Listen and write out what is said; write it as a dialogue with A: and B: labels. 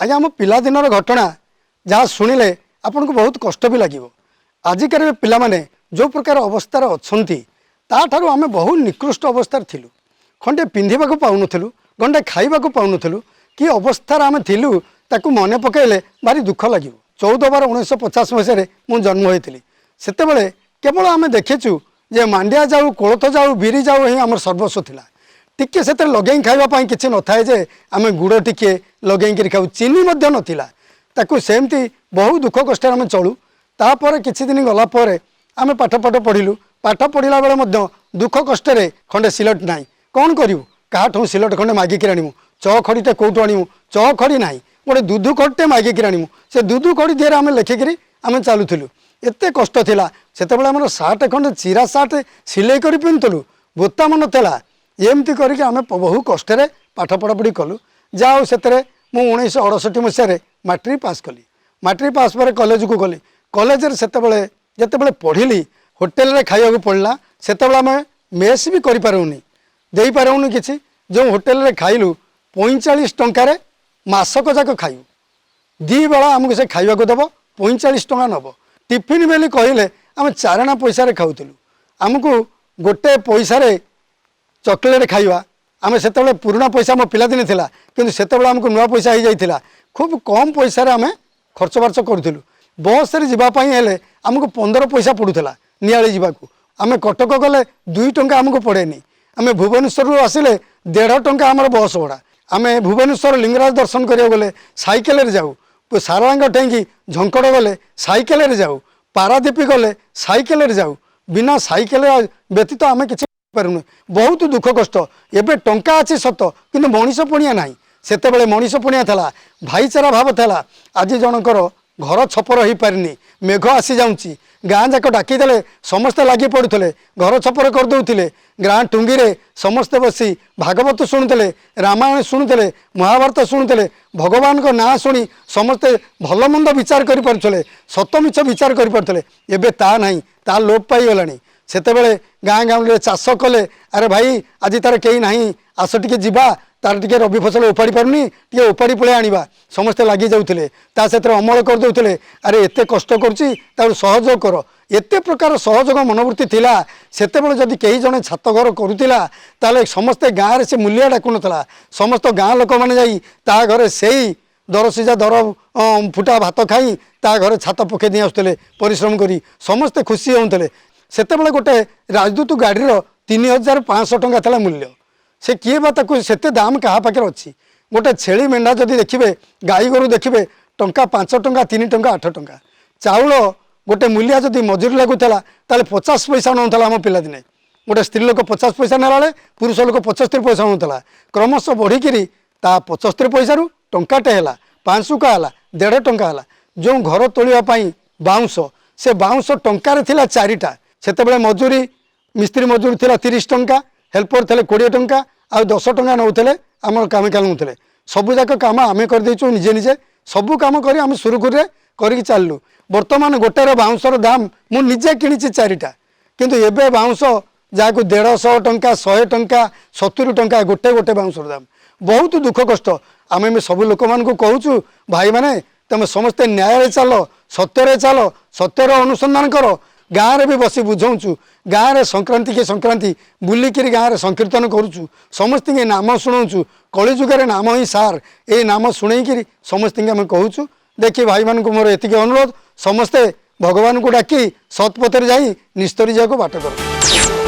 A: आज आम पिलादिनर घटना जहाँ शुणिले आपन को बहुत कष्ट भी लगे। आजिकार पिला माने जो प्रकार अवस्थार अच्छी ताठार आम बहुत निकृष्ट अवस्थार थिलु। खंडे पिंधिबा पाउनथिलु, गंडे खाइबा पाउनथिलु, कि अवस्थार आम थिलु ताकू मने पकाइले भारी दुख लगे। 14/12/1950 मसीह मुझे जन्म होती से केवल आम देखीचु जे मांडिया जाऊ, कोलथ जाऊ, बिरी जाऊ ही आम सर्वस्व थिला। टिके से लगे खावाई किसी न थाए जे आम गुड़ टिके लगे खाऊ, चीनी नथिला। ताकू सेमती बहुत दुख कष्ट आम चलू। तापर किछि दिन गला पर आम पाठ पढ़िलु। पाठ पढ़ला बेले दुख कष्ट खंडे सिलट ना कौन करूँ, क्या सिलट खंडे मागिक आणमु, चखड़ीटे कौटू आणमु, चखड़ी ना गोटे दुधु खड़टे मागिक आणमु, से दुधु खड़ी दिए आम लेखिकी आम चलुलु। एत कष्ट थिला सेतेबेले आमर सार्ट खंडे चिरा सार्ट सिलाई कर पिंधुलु, बोताम नाला। एमती करके आम बहु कष्ट पाठ पढ़ापढ़ी कलु। जाओ से 1968 मसीह मैट्रिक पास कली। मैट्रिक पास पर कॉलेज को गली। कॉलेज से जिते पढ़ी होटेल रे खाइबा पड़ला। से आम मेस भी करें किसी जो होटेल रे खाइलु 45 टंकार मासक जाक खाइबू। दी बेला आमको से खाइबा को दब 45 टंका नब। टिफिन बेली कहले आम 4 आना पैसा खाऊलु। आमको गोटे पैसा चॉकलेट खाइबा आम से पुराना पैसा मो पिलादिन थिला, किंतु सेतेबेले आमको नुआ पैसा हो जाइथिला। खूब कम पैसा आम खर्च बार्च करूँ। बस रे जीवाई हेले आमको 15 पैसा पड़ूला नियाली जावाक। आम कटक गले 2 टंका आमको पड़ेनी। आम भुवनेश्वर आसिले 1.5 टंका आमर बस भड़ा। आम भुवनेश्वर लिंगराज दर्शन करिया गले साइकेल जाऊ, सारंग टेंगी झंकड़ गले साइकेल जाऊ, पारादीप गले साइकेल जाऊ। बिना साइकेल व्यतीत आम कि पारुनु। बहुत दुख कष्ट। एबे टंका अच्छी सत किंतु मनीष पणिया ना। सेतेबेले मनीष पणिया था, भाईचारा भाव था। आज जनकर घर छपर हो पारिनी, मेघ आसी जाऊँगी, गाँ जाक डाकीदे समस्ते लगी पड़ुले, घर छपर करदे। गाँ टुंगी समस्ते बसी भागवत शुणुले, रामायण शुणुले, महाभारत शुणुले, भगवान को नाँ शुणी समस्ते भल मंद विचार करें, सत मिछ विचार करें। एबे ता नहीं, ता लोप पाईगला। सेतेबेले गाँ गाँव चाष कले, अरे भाई आज तार कहीं ना आस टे जा तार टे रबी फसल उपाड़ी पारुनी, टे उपाड़ी पड़े आनिबा। समस्ते लगी जाऊे से अमल करदे। अरे एत कष्ट कर सहयोग कर, एत प्रकार सहयोग मनोवृत्ति थिला। सेतेबेले जदि कई जने छात घर करुला ताले समस्ते गाँव में से मूल्य डाकु नथला। समस्त गाँ लोक मैंने जाई ता घरे से दर सीजा दर फुटा भात खाई ता घरे छात पके नहीं आसुले परिश्रम करी समस्ते खुशी होते। सेतेबेले गोटे राजदूत गाड़ी 3500 टंका था मूल्य। से किए बा से दाम क्या पाखे अच्छी। गोटे छेली मेढ़ा जदि देखिए, गाई गोरु देखिए, टंका 5 टंका 3 टंका 8 टंका। चाउल गोटे मूल्य जदि मजूरी लगुला ताले 50 पैसा नौला। आम पिलादिने गोटे स्त्री लोक 50 पैसा नेला बेले पुरुष लोक 75 पैसा नौला। क्रमश बढ़िकी 75 पैसा रू टंकाटे है, 500 का है, 1.5 टंका है। जो घर तोड़ापी बाउंश, से बाउंश टंकार थिला 4टा। सेतेबेले मजूरी मिस्त्री मजूरी थिला 30 टंका, हेल्पर थे 20 टंका आ 10 टंका नौले। आम कामिकाल नौले सबूक कम आम करदेचु निजे निजे सबू कम कर आम सुरुखुरी कर चलू। बर्तमान गोटेर बाउंशर दाम मु निजे किणी 4टा, किंतु एबे बाउंश जहाँ को 150 टंका 100 टंका 70 टंका गोटे गोटे बाउंशर दाम। बहुत दुख कष्ट। आम सब लोक मान कहूँ भाई मैंने तुम समस्ते न्याय चल, सत्यर चल, सत्यर अनुसंधान कर। गाँव में भी बसी बुझाऊँ, गाँव में संक्रांति के संक्रांति बुलिकी गाँव में संकीर्तन करुचु, समस्त के नाम शुणाऊँ। कलिजुगर नाम ही सार, ये नाम शुणेक समस्त आम कहूँ। देखिए भाई मान मोर एतिक अनुरोध, समस्ते भगवान को डाकी सत्पथर जा निस्तरी जाको बाट कर।